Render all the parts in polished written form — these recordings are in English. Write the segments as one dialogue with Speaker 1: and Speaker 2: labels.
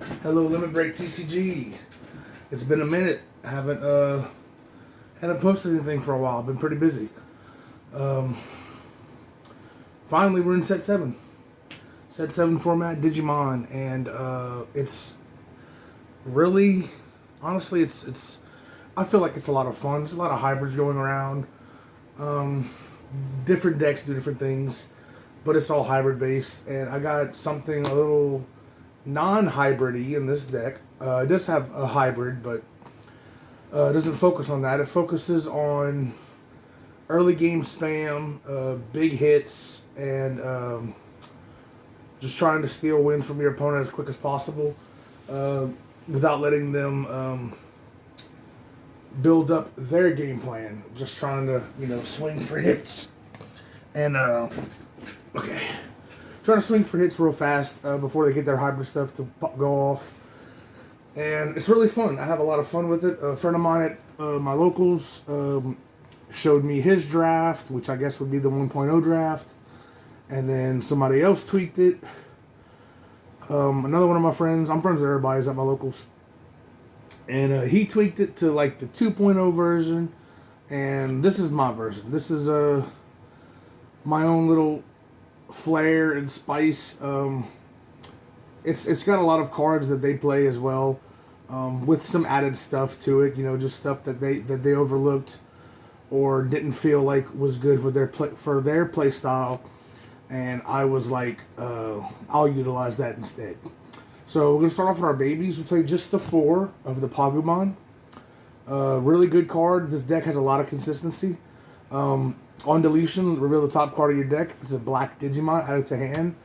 Speaker 1: Hello, Limit Break TCG. It's been a minute. I haven't posted anything for a while. I've been pretty busy. Um, Finally, we're in set seven. Set seven format Digimon, and it's really, honestly, it's. I feel like it's a lot of fun. There's a lot of hybrids going around. Um, Different decks do different things, but it's all hybrid based. And I got something a little non-hybridy in this deck. It does have a hybrid, but it doesn't focus on that. It focuses on early game spam, big hits, and just trying to steal wins from your opponent as quick as possible uh, without letting them build up their game plan. Just trying to, swing for hits. And, okay. Trying to swing for hits real fast before they get their hybrid stuff to go off. And it's really fun. I have a lot of fun with it. A friend of mine at my locals showed me his draft, which I guess would be the 1.0 draft. And then somebody else tweaked it. Another one of my friends, I'm friends with everybody at my locals. And he tweaked it to like the 2.0 version. And this is my version. This is my own little flair and spice. It's got a lot of cards that they play as well, with some added stuff to it. Just stuff that they overlooked or didn't feel like was good with for their play style. And I was like, I'll utilize that instead. So we're gonna start off with our babies. We play just the 4 of the Pagumon. Really good card. This deck has a lot of consistency. On deletion, reveal the top card of your deck. If it's a black Digimon, add it to hand.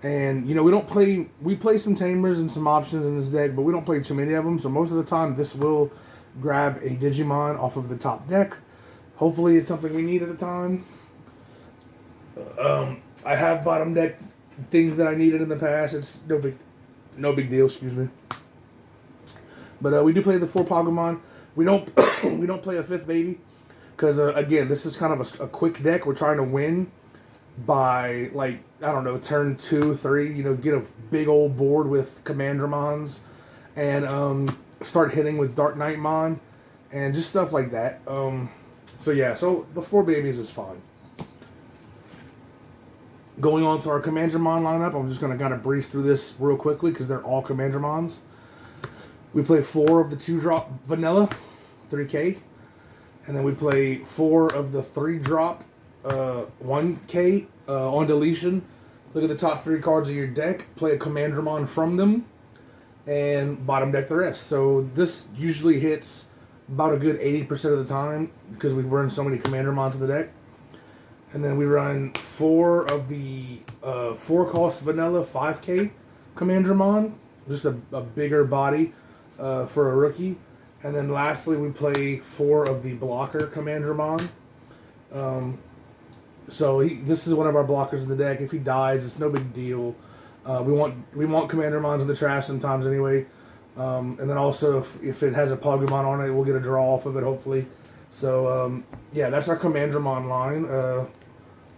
Speaker 1: And, we play some Tamers and some options in this deck, but we don't play too many of them. So most of the time, this will grab a Digimon off of the top deck. Hopefully, it's something we need at the time. I have bottom deck things that I needed in the past. It's no big deal, excuse me. But we do play the 4 Pagumon. We don't we don't play a 5th baby. Because, again, this is kind of a quick deck. We're trying to win by, turn 2, 3. Get a big old board with Commandramons. And start hitting with DarkKnight Mon. And just stuff like that. So the 4 babies is fine. Going on to our Commandramon lineup, I'm just going to kind of breeze through this real quickly because they're all Commandramons. We play 4 of the 2-drop vanilla, 3K. And then we play 4 of the 3-drop 1K on deletion. Look at the top 3 cards of your deck. Play a Commandramon from them. And bottom deck the rest. So this usually hits about a good 80% of the time because we run so many Commandramons in the deck. And then we run 4 of the 4-cost vanilla 5K Commandramon. Just a bigger body for a rookie. And then lastly, we play 4 of the blocker Commandramon. This is one of our blockers in the deck. If he dies, it's no big deal. We want Commandramons in the trash sometimes anyway. And then also, if it has a Pokemon on it, we'll get a draw off of it, hopefully. So, that's our Commandramon line.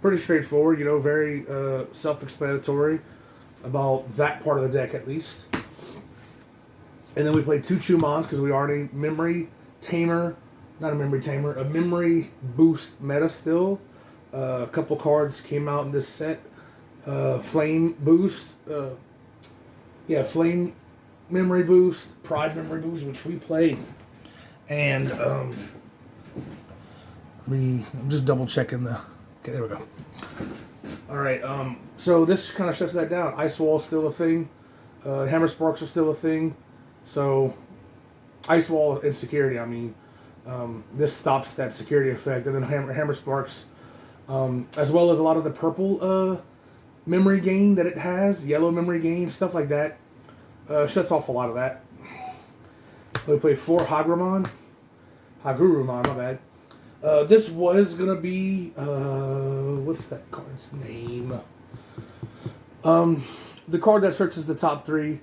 Speaker 1: Pretty straightforward, very self-explanatory about that part of the deck at least. And then we play 2 Chumons because we are a memory boost meta still. A couple cards came out in this set. Flame boost. Flame memory boost, pride memory boost, which we play. And I'm just double checking the. Okay, there we go. All right. So this kind of shuts that down. Ice Wall's still a thing. Hammer Sparks are still a thing. So, Ice Wall and security, this stops that security effect. And then Hammer Sparks, as well as a lot of the purple memory gain that it has, yellow memory gain, stuff like that, shuts off a lot of that. We play 4 Hagurumon, my bad. This was going to be, what's that card's name? The card that searches the top 3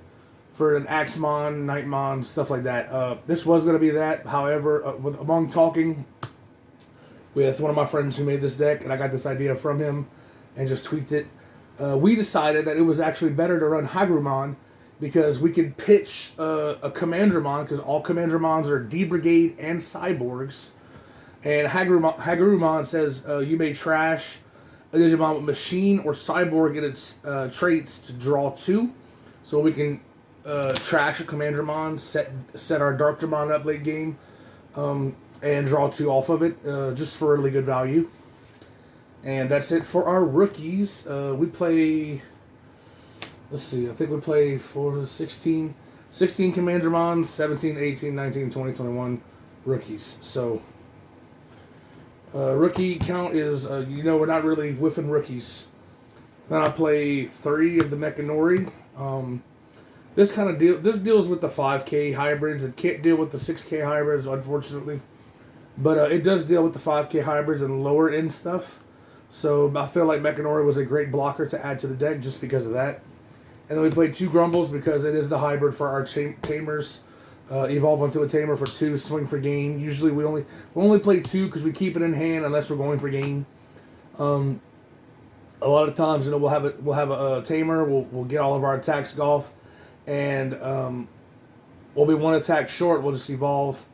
Speaker 1: for an Axemon, Nightmon, stuff like that. This was going to be that. However, among talking with one of my friends who made this deck, and I got this idea from him and just tweaked it, we decided that it was actually better to run Hagurumon because we can pitch a Commandramon, because all Commandramons are D-Brigade and Cyborgs. And Hagurumon says you may trash a Digimon with Machine or Cyborg in its traits to draw 2. So we can trash a Commandramon, set our Darkdramon up late game, and draw 2 off of it, just for really good value. And that's it for our rookies. We play... Let's see, I think we play 16 Commandramons, 17, 18, 19, 20, 21 rookies. So, rookie count is, we're not really whiffing rookies. Then I play 3 of the Mechanori. This deals with the 5K hybrids. It can't deal with the 6K hybrids, unfortunately. But it does deal with the 5K hybrids and lower end stuff. So I feel like Mechanori was a great blocker to add to the deck just because of that. And then we played 2 Grumbles because it is the hybrid for our tamers. Evolve into a tamer for 2, swing for gain. Usually we only play 2 because we keep it in hand unless we're going for gain. A lot of times, we'll have a tamer. We'll get all of our attacks off, and we'll be 1 attack short. We'll just evolve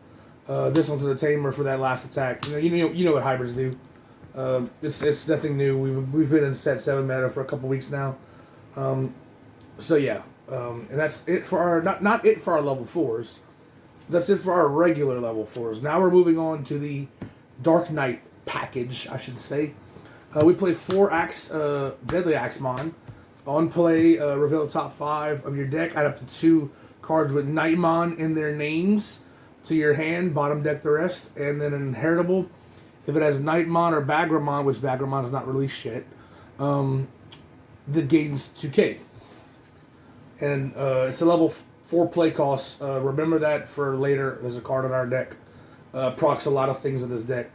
Speaker 1: this one to the tamer for that last attack. You know what hybrids do. It's nothing new. We've been in set 7 meta for a couple weeks now. So yeah, and that's it for our not it for our level 4s. That's it for our regular level 4s. Now we're moving on to the DarkKnight package, I should say. We play 4 Deadly Axemon. On play, reveal the top 5 of your deck. Add up to 2 cards with Nightmon in their names to your hand. Bottom deck the rest, and then an inheritable. If it has Nightmon or Bagramon, which Bagramon is not released yet, that gains 2K. And it's a level 4 play cost. Remember that for later. There's a card on our deck. Procs a lot of things in this deck.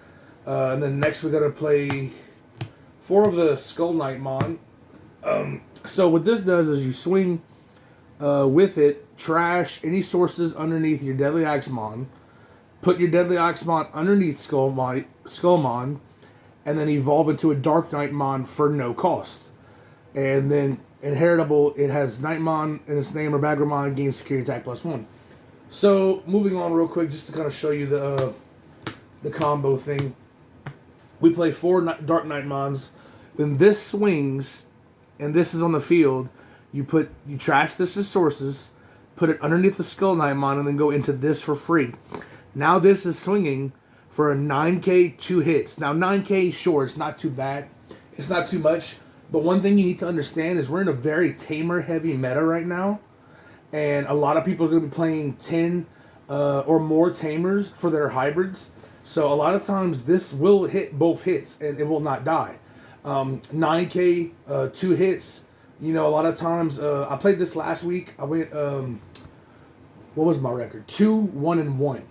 Speaker 1: And then next we're going to play 4 of the Skull Knightmon. So what this does is you swing with it, trash any sources underneath your Deadly Axemon, put your Deadly Axemon underneath Skullmon, and then evolve into a Dark Knightmon for no cost. And then inheritable, it has Nightmon in its name or Bagramon, gains security attack +1. So moving on real quick, just to kind of show you the combo thing. We play 4 Dark Knightmons. When this swings, and this is on the field, you trash this as sources, put it underneath the Skull Knightmon, and then go into this for free. Now this is swinging for a 9K 2 hits. Now 9K, sure, it's not too bad. It's not too much. But one thing you need to understand is we're in a very tamer-heavy meta right now. And a lot of people are going to be playing 10 or more tamers for their hybrids. So a lot of times this will hit both hits and it will not die. 9K, 2 hits. A lot of times, I played this last week. I went, what was my record? 2-1-1.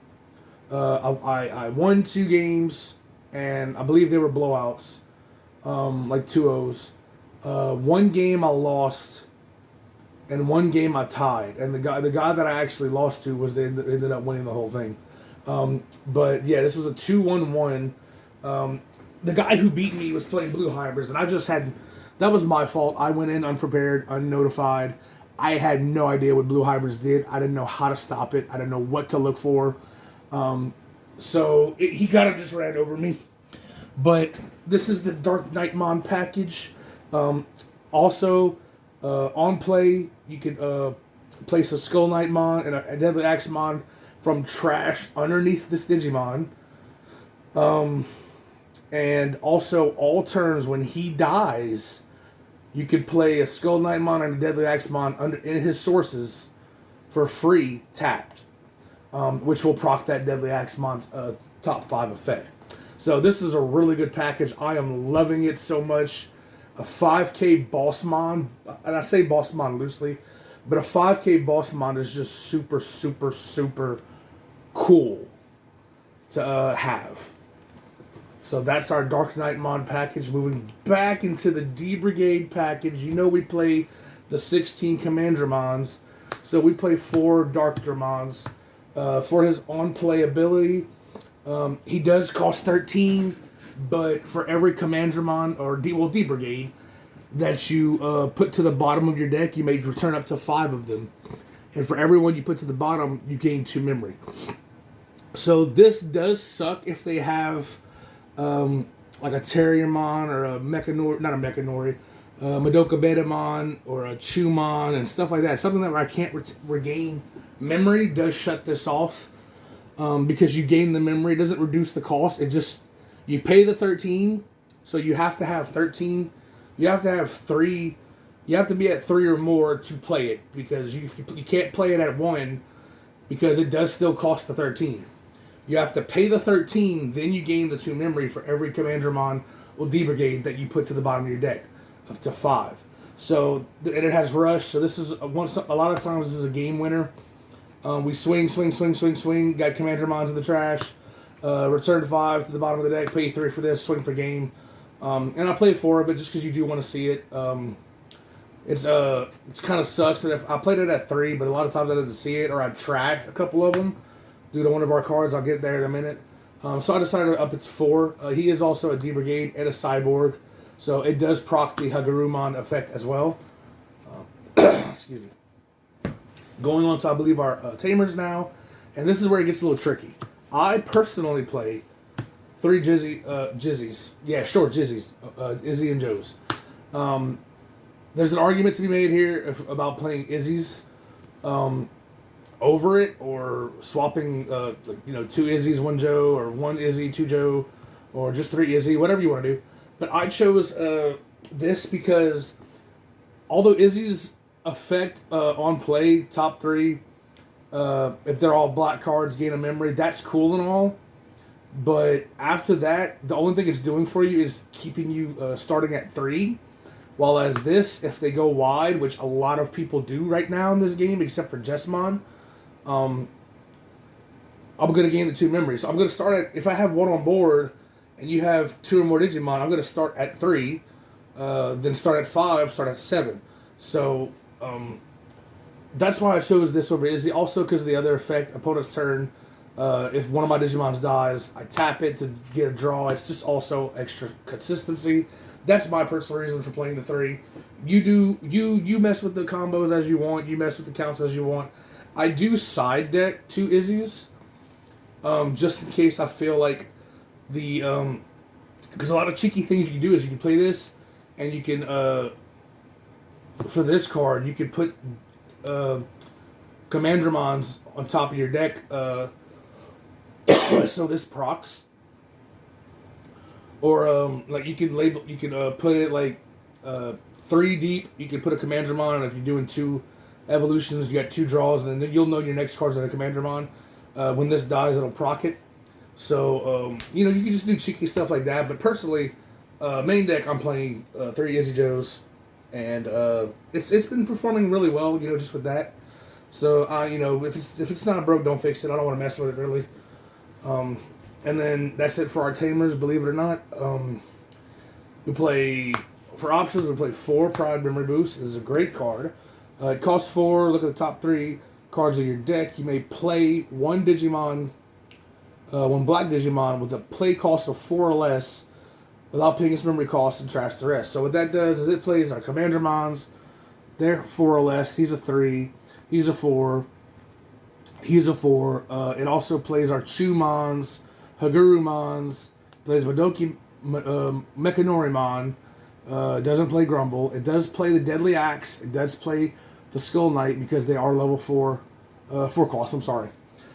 Speaker 1: I won 2 games, and I believe they were blowouts, like 2-0s. 1 game I lost, and 1 game I tied. And the guy that I actually lost to ended up winning the whole thing. But yeah, this was a 2-1-1. The guy who beat me was playing blue hybrids, and that was my fault. I went in unprepared, unnotified. I had no idea what blue hybrids did. I didn't know how to stop it. I didn't know what to look for. He kind of just ran over me. But this is the Dark Knightmon package. Also, on play, you can place a Skull Knightmon and a Deadly Axemon from trash underneath this Digimon. And also, all turns when he dies, you could play a Skull Knightmon and a Deadly Axemon in his sources for free, tapped, which will proc that Deadly Axemon's top 5 effect. So this is a really good package. I am loving it so much. A 5K Bossmon, and I say Bossmon loosely, but a 5K Bossmon is just super, super, super cool to have. So that's our Dark Knightmon package. Moving back into the D-Brigade package. We play the 16 Commandramons. So we play 4 Darkdramons. For his on-play ability, he does cost 13, but for every Commandramon, or D-Brigade, that you put to the bottom of your deck, you may return up to 5 of them. And for every one you put to the bottom, you gain 2 memory. So this does suck if they have like a Terriermon or a Mechanori, not a Mechanori, Madoka Betamon or a Chumon and stuff like that. Something that where I can't regain memory does shut this off because you gain the memory. It doesn't reduce the cost. It just, you pay the 13, so you have to have 13. You have to have 3. You have to be at 3 or more to play it because you can't play it at 1 because it does still cost the 13. You have to pay the 13, then you gain the 2 memory for every Commandramon or D-Brigade that you put to the bottom of your deck, up to 5. So, and it has Rush, so this is, a lot of times this is a game winner. We swing, got Commandramons in the trash, return 5 to the bottom of the deck, pay 3 for this, swing for game. And I play 4 of it just because you do want to see it. It's kind of sucks that if I played it at 3, but a lot of times I didn't see it, or I'd trash a couple of them due to one of our cards. I'll get there in a minute. So I decided to up it to 4. He is also a D-Brigade and a Cyborg, so it does proc the Hagurumon effect as well. Excuse me. Going on to, I believe, our Tamers now, and this is where it gets a little tricky. I personally play 3 Jizzies. Yeah, sure, Jizzies. Izzy and Joes. There's an argument to be made here about playing Izzy's over it, or swapping, 2 Izzy's, 1 Joe, or 1 Izzy, 2 Joe, or just 3 Izzy, whatever you want to do. But I chose this because although Izzy's effect on play, top 3, if they're all black cards, gain a memory, that's cool and all. But after that, the only thing it's doing for you is keeping you starting at 3. While as this, if they go wide, which a lot of people do right now in this game, except for Jessamon, I'm going to gain the 2 memories. So I'm going to start at, if I have 1 on board, and you have 2 or more Digimon, I'm going to start at 3, then start at 5, start at 7. So, that's why I chose this over Izzy. Also because of the other effect, opponent's turn, if one of my Digimons dies, I tap it to get a draw. It's just also extra consistency. That's my personal reason for playing the 3. You mess with the combos as you want. You mess with the counts as you want. I do side deck 2 Izzy's, just in case I feel like the because a lot of cheeky things you can do is you can play this, and you can for this card you can put Commandramons on top of your deck, so this procs. Or like you can put it like 3 deep. You can put a Commandramon, and if you're doing 2 evolutions, you got 2 draws, and then you'll know your next card's on a Commandramon. When this dies, it'll proc it. So you can just do cheeky stuff like that. But personally, main deck, I'm playing 3 Izzy Joes, and it's been performing really well. Just with that. So if it's not broke, don't fix it. I don't want to mess with it really. And then that's it for our Tamers, believe it or not. We play, for options, we play 4 Pride Memory Boost. It is a great card. It costs 4. Look at the top 3 cards of your deck. You may play 1 Digimon, 1 black Digimon with a play cost of 4 or less without paying its memory cost, and trash the rest. So what that does is it plays our Commandramons. They're 4 or less. He's a 3. He's a 4. He's a 4. It also plays our Chumons, Hagurumons, plays Mechanorimon, doesn't play Grumble. It does play the Deadly Axe. It does play the Skull Knight because they are level 4 cost. I'm sorry.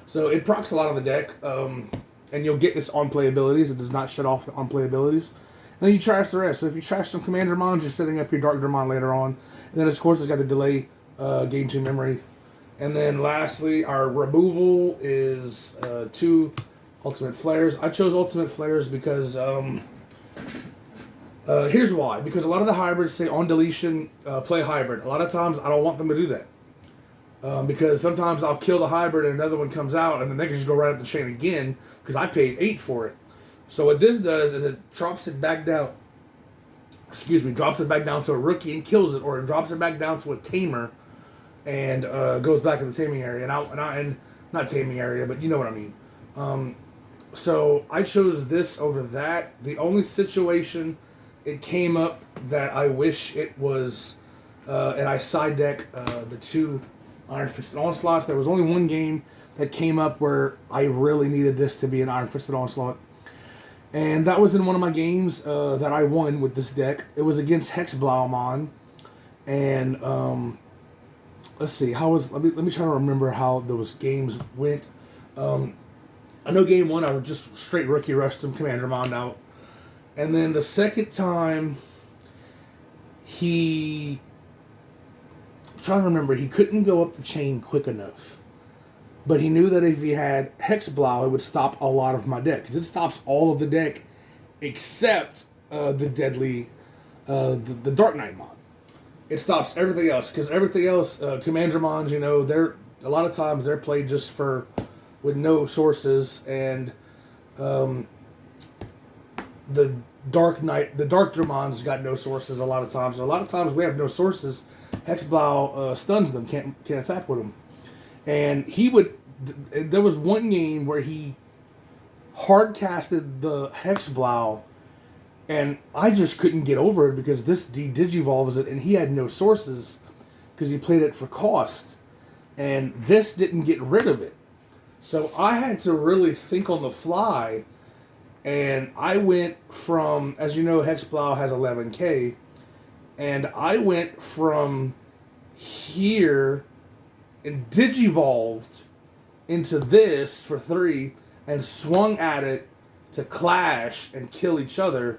Speaker 1: So it procs a lot on the deck, and you'll get its on-play abilities. It does not shut off the on-play abilities. And then you trash the rest. So if you trash some Commandramons, you're setting up your Dark Dramon later on. And then, of course, it's got the delay, gain 2 memory. And then lastly, our removal is 2 Ultimate Flares. I chose Ultimate Flares because, here's why. Because a lot of the hybrids say on deletion, play hybrid. A lot of times I don't want them to do that. Because sometimes I'll kill the hybrid and another one comes out, and then they can just go right up the chain again because I paid 8 for it. So what this does is it drops it back down. Drops it back down to a rookie and kills it, or it drops it back down to a tamer and goes back to the taming area. And not taming area, but you know what I mean. So I chose this over that. The only situation it came up that I wish it was, and I side deck the 2 Iron Fisted Onslaughts. There was only one game that came up where I really needed this to be an Iron Fisted Onslaught. And that was in one of my games that I won with this deck. It was against Hexblaumon. And let's see, let me try to remember how those games went. I know game 1 I would just straight rookie rushed him, Commandramon out. And then the second time, I'm trying to remember, he couldn't go up the chain quick enough. But he knew that if he had Hexblau, it would stop a lot of my deck. Because it stops all of the deck except the deadly, the DarkKnight mod. It stops everything else. Because everything else, Commandramons, you know, a lot of times they're played just with no sources. And the DarkKnight, the Darkdramons got no sources a lot of times. So a lot of times we have no sources. Hexblau stuns them, can't attack with them. And there was one game where he hard casted the Hexblau, and I just couldn't get over it because this Digivolves it, and he had no sources because he played it for cost, and this didn't get rid of it. So I had to really think on the fly, and I went from, as you know, Hexblau has 11k, and I went from here and Digivolved into this for 3 and swung at it to clash and kill each other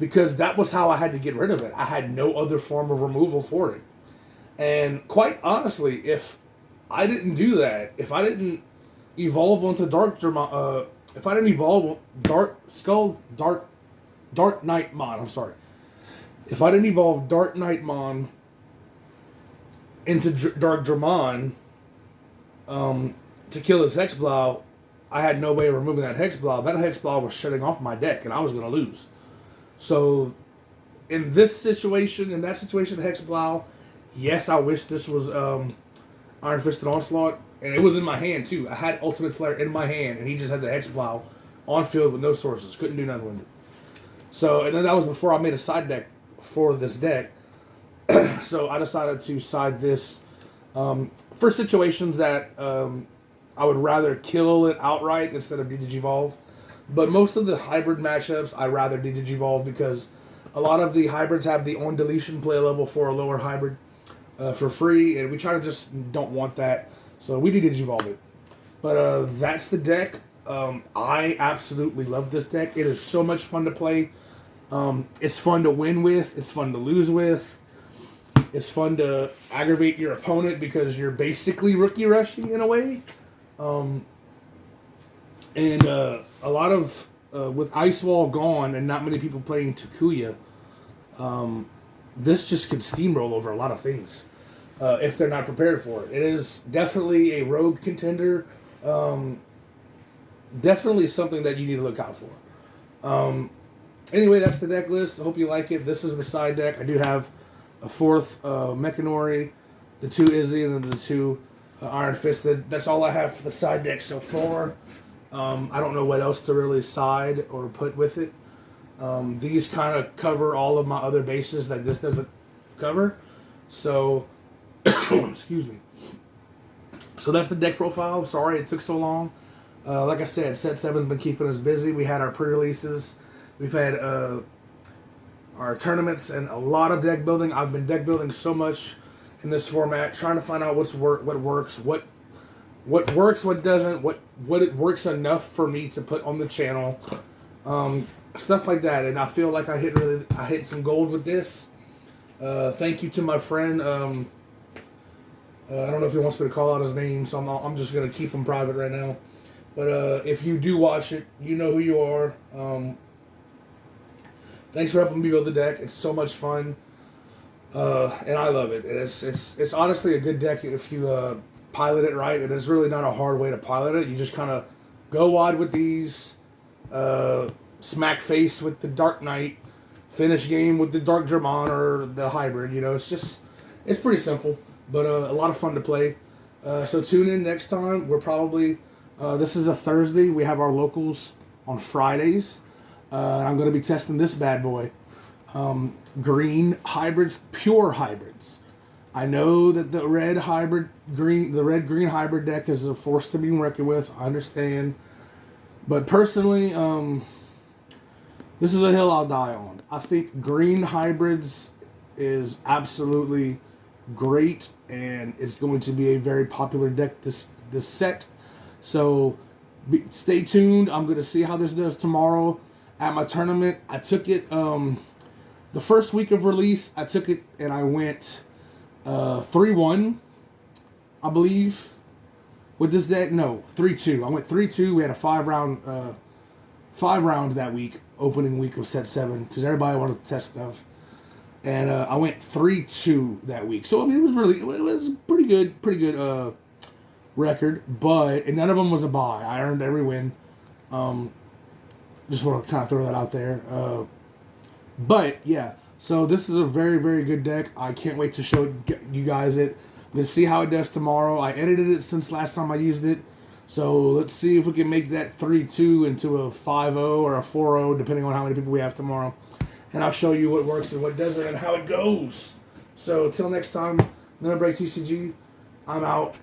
Speaker 1: because that was how I had to get rid of it. I had no other form of removal for it. And quite honestly, if I didn't do that, if I didn't evolve onto if I didn't evolve DarkKnightmon, I'm sorry. If I didn't evolve DarkKnightmon into Darkdramon to kill his Hexblau, I had no way of removing that Hexblau. That Hexblau was shutting off my deck, and I was going to lose. So, in that situation, Hexblau, yes, I wish this was Iron Fisted Onslaught, and it was in my hand, too. I had Ultimate Flare in my hand, and he just had the Hexblau on field with no sources. Couldn't do nothing with it. So, and then that was before I made a side deck for this deck. So I decided to side this for situations that I would rather kill it outright instead of Digivolve. But most of the hybrid matchups, I rather Digivolve because a lot of the hybrids have the on deletion play level for a lower hybrid for free, and we try to just don't want that. So we Digivolve it. But that's the deck. I absolutely love this deck. It is so much fun to play. It's fun to win with. It's fun to lose with. It's fun to aggravate your opponent because you're basically rookie rushing in a way. And a lot of, with Ice Wall gone and not many people playing Takuya, this just could steamroll over a lot of things if they're not prepared for it. It is definitely a rogue contender. Definitely something that you need to look out for. Anyway, that's the deck list. I hope you like it. This is the side deck. I do have a 4th Mechanori, the 2 Izzy, and then the 2 Iron Fisted. That's all I have for the side deck so far. I don't know what else to really side or put with it. These kind of cover all of my other bases that this doesn't cover. So, excuse me. So that's the deck profile. Sorry it took so long. Like I said, Set 7's been keeping us busy. We had our pre-releases. We've had our tournaments and a lot of deck building. I've been deck building so much in this format, trying to find out what works, what works, what doesn't, what it works enough for me to put on the channel, stuff like that. And I feel like I hit some gold with this. Thank you to my friend. I don't know if he wants me to call out his name, so I'm just gonna keep him private right now. But if you do watch it, you know who you are. Thanks for helping me build the deck. It's so much fun, and I love it. It's honestly a good deck if you pilot it right. And it's really not a hard way to pilot it. You just kind of go wide with these, smack face with the DarkKnight, finish game with the Darkdramon or the hybrid. You know, it's pretty simple, but a lot of fun to play. So tune in next time. We're probably this is a Thursday. We have our locals on Fridays. I'm going to be testing this bad boy. green hybrids, pure hybrids. I know that the red green hybrid deck is a force to be reckoned with. I understand, but personally, this is a hill I'll die on. I think green hybrids is absolutely great and is going to be a very popular deck this set. So stay tuned. I'm going to see how this does tomorrow at my tournament. I took it the first week of release. I took it and I went 3-1, I believe, with this deck. No, 3-2. I went 3-2. We had a 5 rounds that week, opening week of set 7, because everybody wanted to test stuff. And I went 3-2 that week. So I mean, it was pretty good record. And none of them was a bye. I earned every win. Just want to kind of throw that out there. But yeah, so this is a very, very good deck. I can't wait to show you guys it. I'm gonna see how it does tomorrow. I edited it since last time I used it. So let's see if we can make that 3-2 into a 5-0 or a 4-0, depending on how many people we have tomorrow. And I'll show you what works and what doesn't and how it goes. So until next time, Break TCG, I'm out.